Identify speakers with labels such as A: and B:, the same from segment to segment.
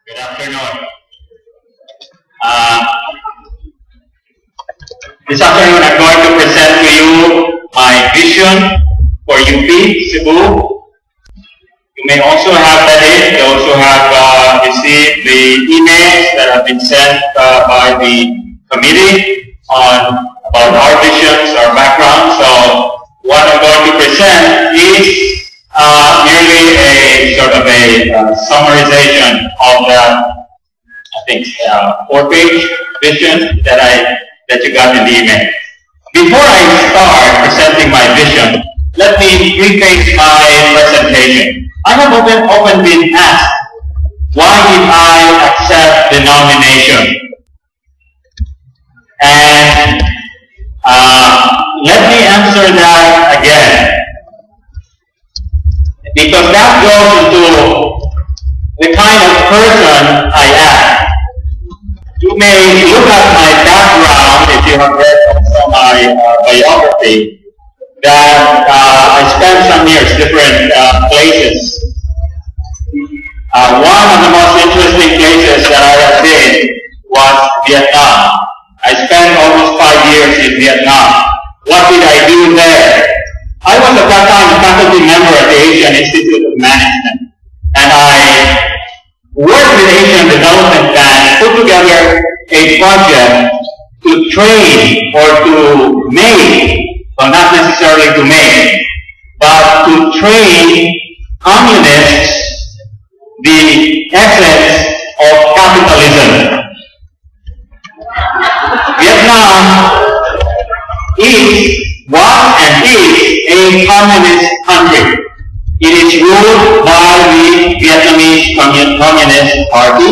A: Good afternoon. This afternoon I'm going to present to you my vision for UP Cebu. You may also have read it. You also have received the emails that have been sent by the committee about our visions, our background. So what I'm going to present is merely a sort of a summarization of the, I think, 4-page vision that you got in the email. Before I start presenting my vision, let me preface my presentation. I have often been asked, why did I accept the nomination? And let me answer that again, because that goes into the kind of person I am. You may look at my background, if you have read also my biography, that I spent some years different places. One of the most interesting places that I have been was Vietnam. I spent almost 5 years in Vietnam. What did I do there? I was at that time a faculty member at the Asian Institute of Management, and I worked with Asian Development Bank, put together a project to train or to make, well, not necessarily to make, but to train communists the essence of capitalism. Vietnam was and is a communist country. It is ruled by the Vietnamese Communist Party.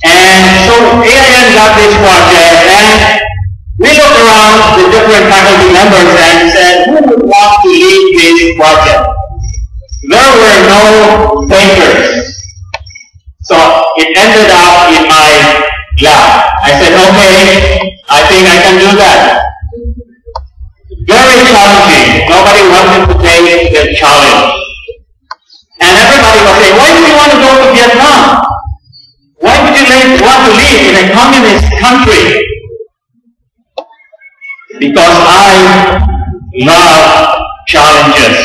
A: And so AIN got this project, and we looked around the different faculty members and said, who would want to lead this project? There were no thinkers. So it ended up in my lap. I said, okay, I think I can do that. Very challenging. Nobody wanted to take the challenge. And everybody was saying, why do you want to go to Vietnam? Why would you want to live in a communist country? Because I love challenges.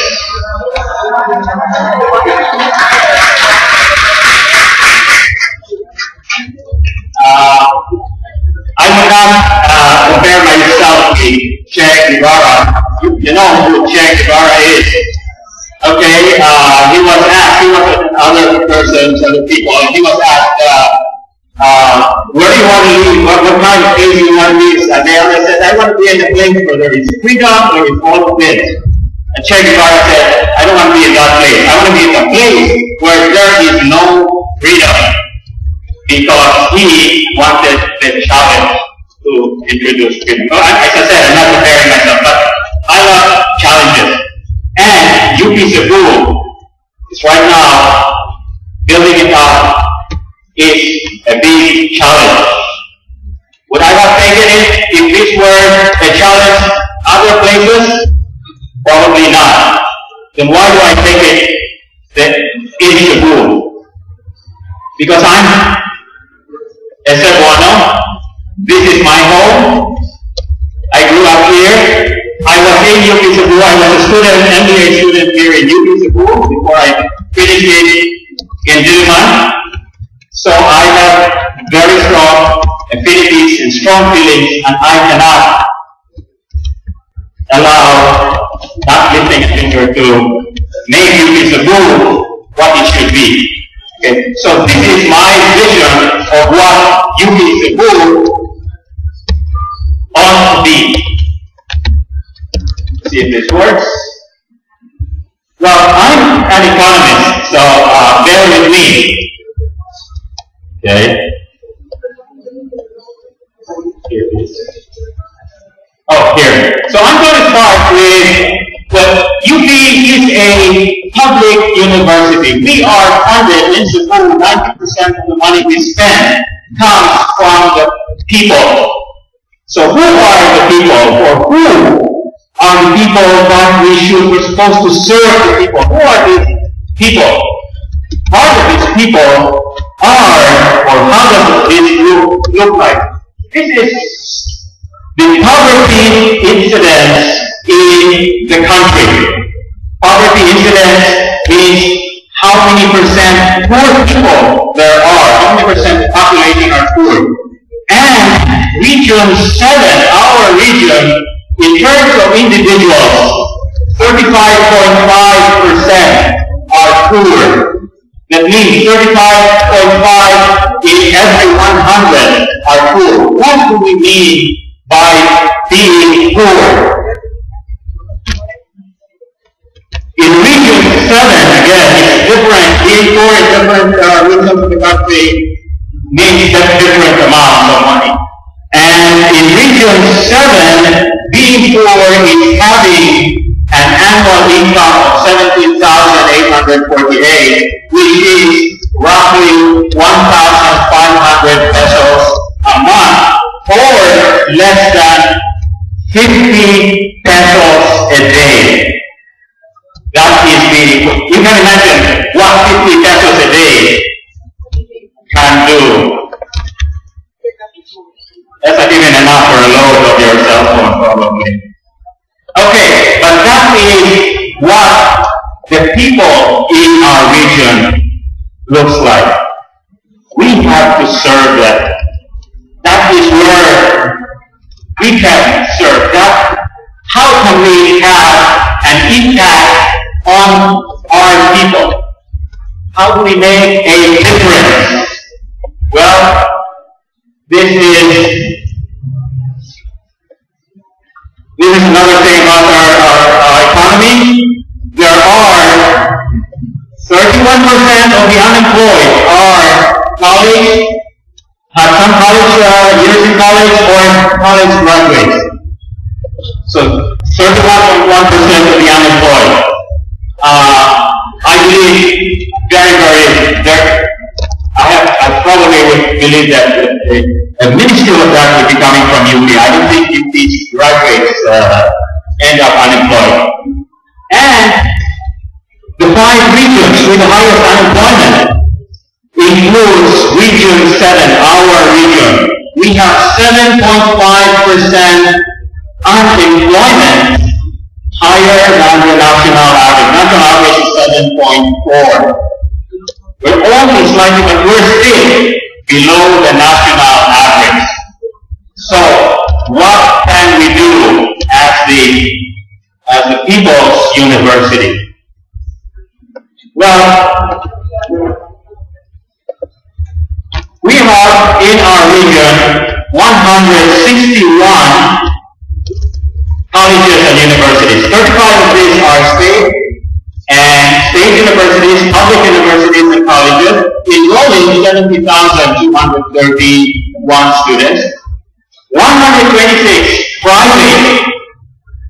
A: I would not compare myself to Che Guevara. You know who Che Guevara is. Okay, he was asked, he was with other persons, other people, and he was asked, where do you want to live? What kind of place do you want to live? And they all said, I want to be in a place where there is freedom, there is all of this. And Che Guevara said, I don't want to be in that place. I want to be in a place where there is no freedom. Because he wanted the challenge to introduce freedom. Well, as I said, I'm not comparing myself, but I love challenges. And UP Cebu is right now building it up is a big challenge. Would I have taken it if this were a challenge other places? Probably not. Then why do I take it in Cebu? Because I'm a Cebuano. This is my home. I grew up here. I was in UP Cebu. I was a student, an MBA student here in UP Cebu before I finished it in Diliman. So I have very strong affinities and strong feelings, and I cannot allow not lifting a finger to make UP Cebu what it should be. Okay, so this is my vision of what UP Cebu ought to be. See if this works. Well, I'm an economist, so bear with me. Okay. Here it is. Oh, here. So I'm going to start with, well, UP is a public university. We are funded in Cebu. 90% of the money we spend comes from the people. So who are the people, or who are the people that we're supposed to serve the people? Who are these people? Part of these people or how does this look like? This is the poverty incidence in the country. Poverty incidence means how many percent poor people there are, how many percent populating are poor. And region 7, our region, in terms of individuals, 35.5% are poor. That means 35.5 in every 100 are poor. What do we mean by being poor? In region 7, again, it's different. Being poor in different regions of the country means different amounts of money. And in region 7, being poor is having an annual income of 17,848, which is roughly 1,500 pesos a month, or less than 50 pesos a day. That is the, you can imagine what 50 pesos a day can do. That's not even enough for a load of your cell phone, probably. Okay, but that is what the people in our region looks like. We have to serve them. That is where we can serve. How can we have an impact on our people? How do we make a difference? Well, this is another thing about our economy. There are 31% of the unemployed are college, have some college years in college, or college graduates. So 31.1% of the unemployed. I believe I probably would believe that a minuscule of that would be coming from UP. I don't think UP's graduates end up unemployed. And the 5 regions with the highest unemployment includes region 7, our region. We have 7.5% unemployment, higher than the national average. National average is 7.4. We're only slightly, but we're still below the national average. So, what can we do as the People's University? Well, we have in our region 161 colleges and universities. 35 of these are state universities, public universities and colleges, enrolling 70,231 students. 126 private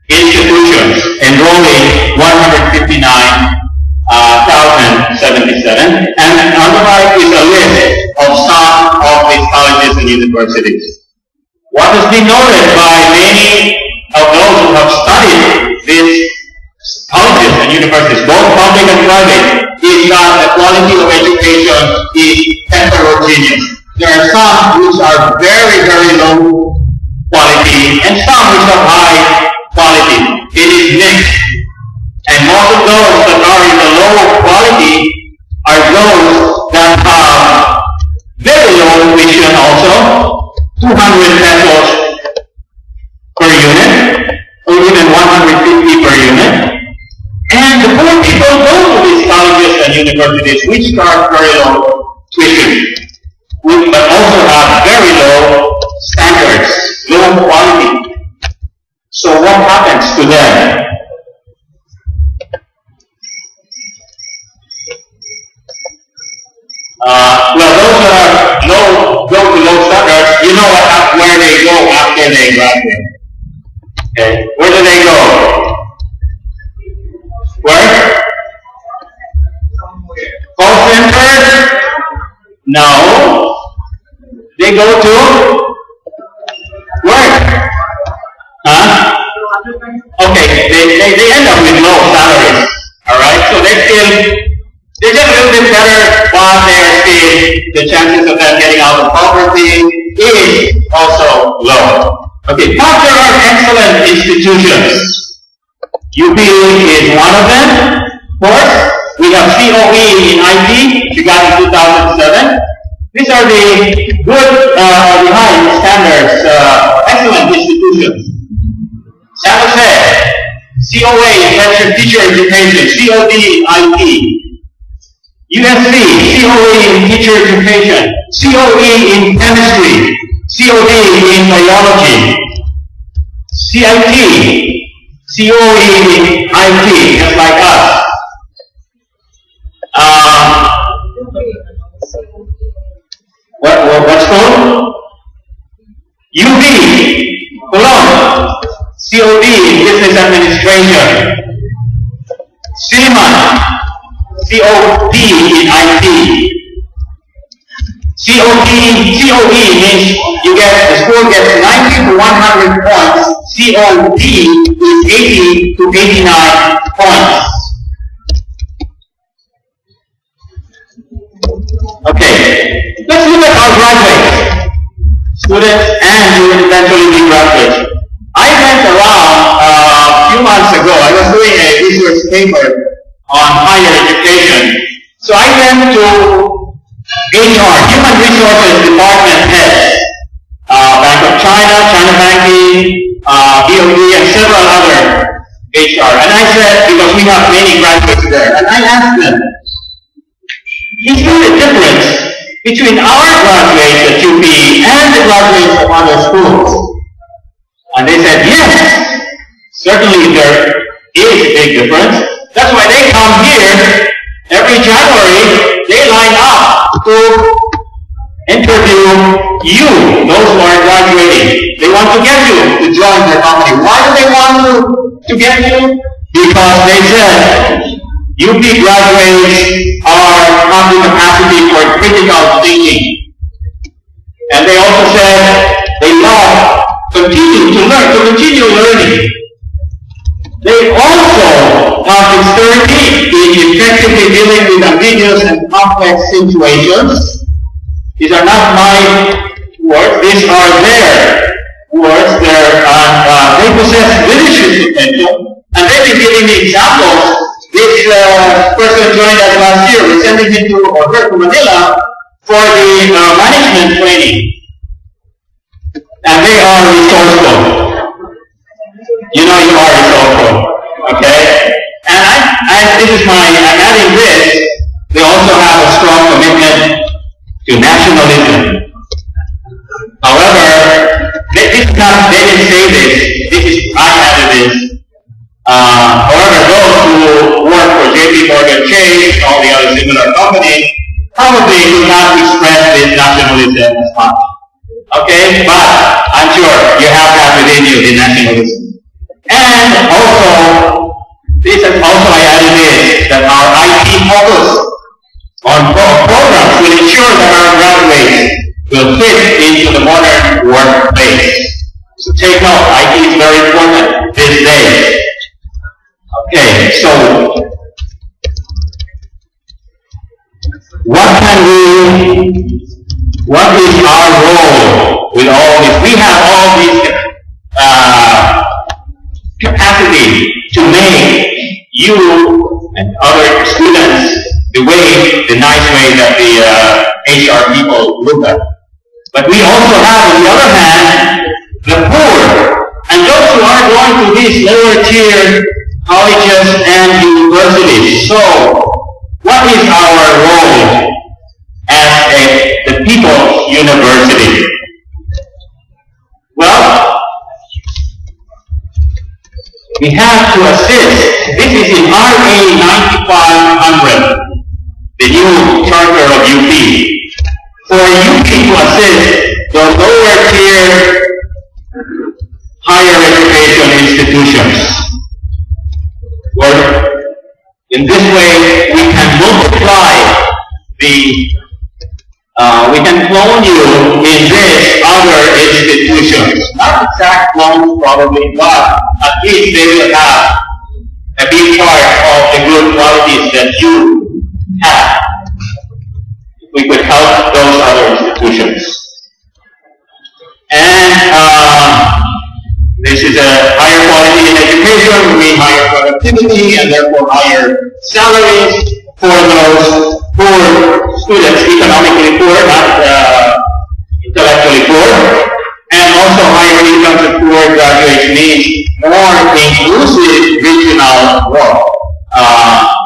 A: institutions, enrolling 159,077. And on the right is a list of some of these colleges and universities. What has been noted by many of those who have studied these colleges and universities, both public and private, is that the quality of education is heterogeneous. There are some which are very, very low quality and some which are high quality. It is mixed. And most of those that are in the low quality are those that have very low tuition also, 200 pesos per unit, or even 150 per unit. And the poor people go to these colleges and universities which start very low tuition, but also have very low standards, low quality. So what happens to them? Well, those that are go to low standards, you know where they go after they graduate. Okay, where do they go? Where? Call center? No. They go to where? Huh? Okay, they end up with low salaries. Alright? So they're just a little bit better, but not there still, the chances of them getting out of poverty is also low. Okay, but there are excellent institutions. UP is one of them. Of course, we have COE in IT, which we got in 2007. These are the good, the high standards, excellent institutions. San Jose, COA in terms of teacher education, COD in IT. USC, COE in teacher education, COE in chemistry, COD in biology, CIT, COE in IT, just like us. What's called? UB, Cologne, COD in business administration. CIMA, COD in IT. COE means the school gets 90 to 100 points. COD is 80 to 89 points. Okay, let's look at our graduates, students and who will eventually be graduates. I went around a few months ago. I was doing a research paper on higher education. So I went to HR, Human Resources Department heads, Bank of China, China Banking, BOD, and several other HR. And I said, because we have many graduates there, and I asked them, is there a difference between our graduates at UP and the graduates of other schools? And they said, yes, certainly there is a big difference. That's why they come here every January. They line up to interview you, those who are graduating. They want to get you to join their company. Why do they want to get you? Because they said UP graduates have the capacity for critical thinking. And they also said they love continue learning. They also have dexterity in effectively dealing with ambiguous and complex situations. These are not my words, these are their words. They possess leadership potential, and they've been giving me examples. This person joined us last year. We're sending him to Manila for the management training. And they are resourceful. You know you are resourceful. Okay? And this is I'm adding this. They also have a strong commitment to nationalism. However, they didn't say this. I added this. However, those who work for JP Morgan Chase and all the other similar companies probably do not express this nationalism as much. Okay, but I'm sure you have that within you, the nationalism. And also, I added this, that our IT focus on programs will ensure that our graduates will fit into the modern workplace. So take note, IT is very important these days. Okay, so what is our role with all this? We have all these capacity to make you and other students the nice way that the HR people look at. But we also have, on the other hand, the poor, and those who are going to these lower tier colleges and universities. So, what is our role as the People's University? Well, we have to assist. This is in RA 9500, the new charter of UP. For UP to assist the lower tier higher education institutions. Where in this way we can multiply we can clone you in this other institutions. Not exact clones probably, but at least they will have a big part of the good qualities that you have. This is a higher quality in education, we mean higher productivity, and therefore higher salaries for those poor students, economically poor, not intellectually poor, and also higher incomes and poor graduates means more inclusive regional growth.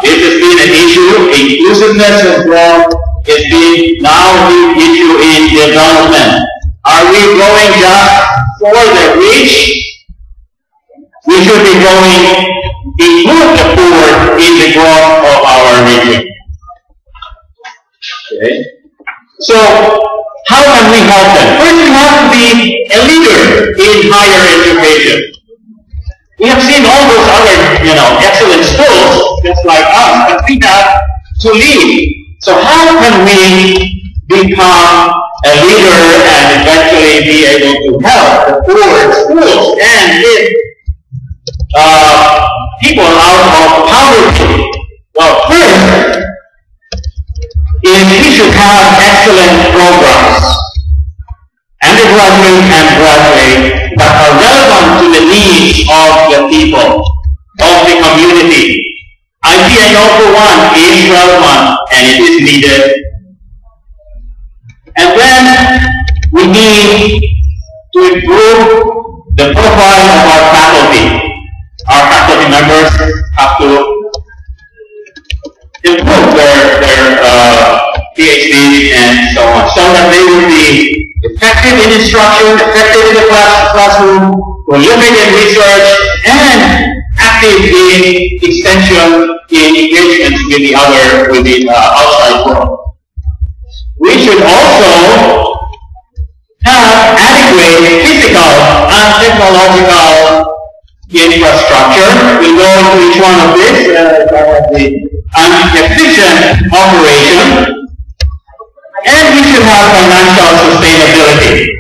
A: This has been an issue. Inclusiveness of growth is being now the issue in development. Are we going just for the rich? We should be going to include the poor in the growth of our region. Okay. So, how can we help them? First, we have to be a leader in higher education. We have seen all those other, excellent schools, just like us, but we have to lead. So how can we become a leader and eventually be able to help the poor schools and lift people out of poverty? Well, first is we should have excellent programs, undergraduate and graduate, that are relevant to the needs of the people, of the community. IPNO for one is relevant and it is needed. And then we need to improve the profile of our faculty. Our faculty members have to improve their PhD and so on, so that they will be effective in instruction, effective in the classroom, prolific in research, and active in extension in engagements with the outside world. We should also have adequate physical and technological infrastructure. We'll go into each one of this. An efficient operation, and we should have financial sustainability.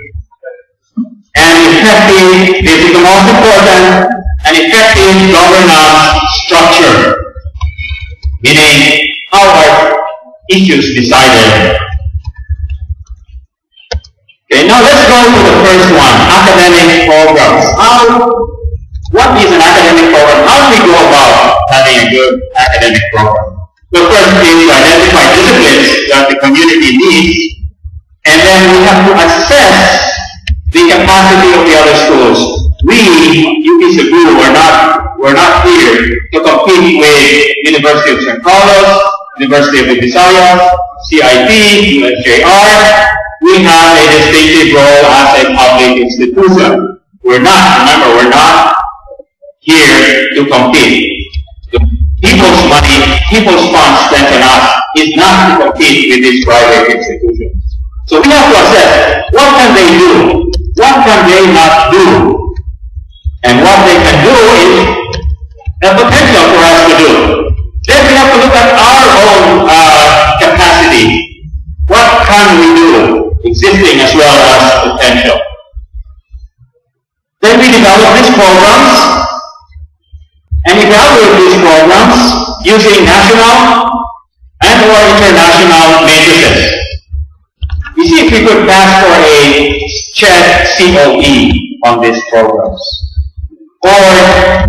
A: And effective, this is the most important, an effective governance structure, meaning how are issues decided. Okay, now let's go to the first one, academic programs. What is an academic program? How do we go about having a good academic program? The first is to identify disciplines that the community needs, and then we have to assess the capacity of the other schools. We, UP Cebu, we're not here to compete with University of San Carlos, University of the Visayas, CIT, USJR. We have a distinctive role as a public institution. We're not here to compete. The people's money, people's funds spent on us is not to compete with these private institutions. So we have to assess what can they do, what can they not do, and what they can do is a potential for us to do. Then we have to look at our own capacity. What can we do, existing as well as potential? Then we develop these programs and evaluate these programs using national and or international matrices. You see if we could pass for a CHED COE on these programs. Or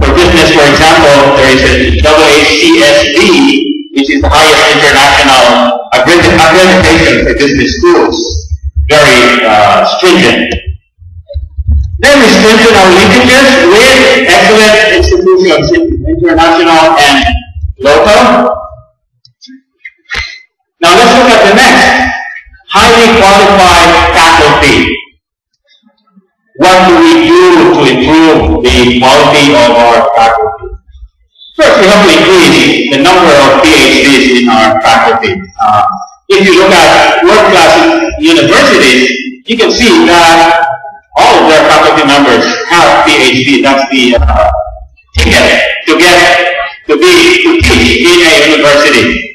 A: for business, for example, there is a AACSB, which is the highest international accreditation for business schools. Very stringent. Then we strengthen our linkages with excellent institutions, international and local. Now let's look at the next. Highly qualified faculty. What do we do to improve the quality of our faculty? First, we have to increase the number of PhDs in our faculty. If you look at world-class universities, you can see that all of their faculty members have PhD. That's the ticket to teach in a university.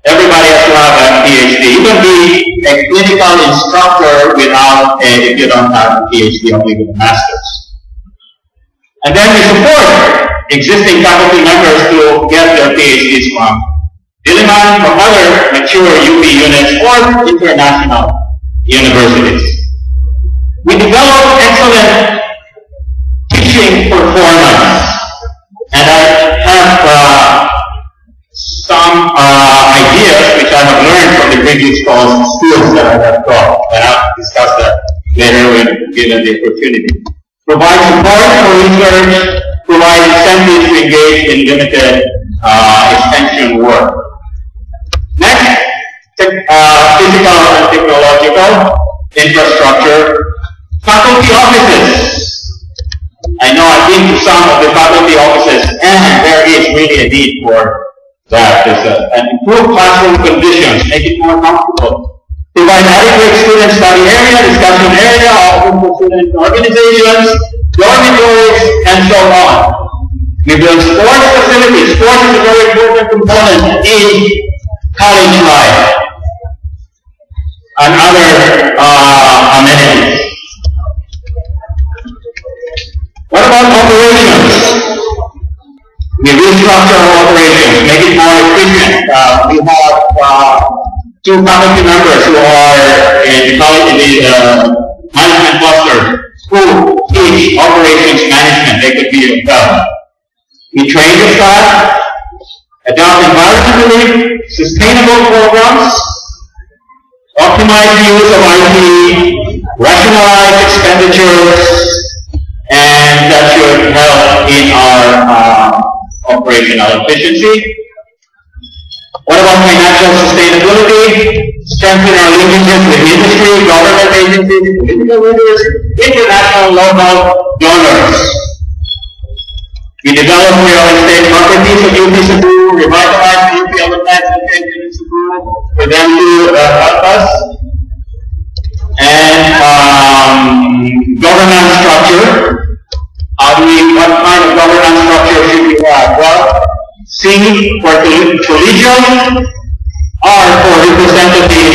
A: Everybody has to have a PhD. You can be a clinical instructor if you don't have a PhD, only with a master's. And then we support existing faculty members to get their PhDs from Diliman, from other mature UP units, or international universities. We develop excellent previous skills that I have taught, and I'll discuss that later when given the opportunity. Provide support for research, provide incentives to engage in limited extension work. Next, physical and technological infrastructure. Faculty offices. I know I've been to some of the faculty offices, and there is really a need for that. And improve classroom conditions, make it more comfortable. Provide adequate student study area, discussion area, open for student organizations, dormitories, and so on. We build sports facilities. Sports is a very important component in college life and other amenities. What about operations? We restructure our operations, make it more efficient. We have two faculty members who are in the management cluster who teach operations management. They could be of help. We train the staff, adopt environmentally sustainable programs, optimize the use of IT, rationalize expenditures, and that should help in our operational efficiency. What about financial sustainability? Strengthen our linkages with industry, government agencies, political leaders, international local donors. We develop real estate properties at UP Cebu, revitalize the UP LFS location in Cebu for them to help us. And governance structure. What kind of governance structure should we have? Well, C for collegial, R for representative,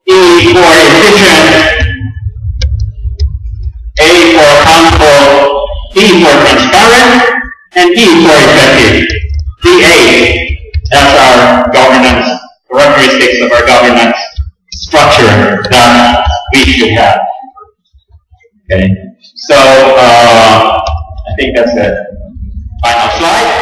A: E for efficient, A for accountable, T for transparent, and E for effective. D8, that's our governance, characteristics of our governance structure that we should have. Okay, so I think that's the final slide.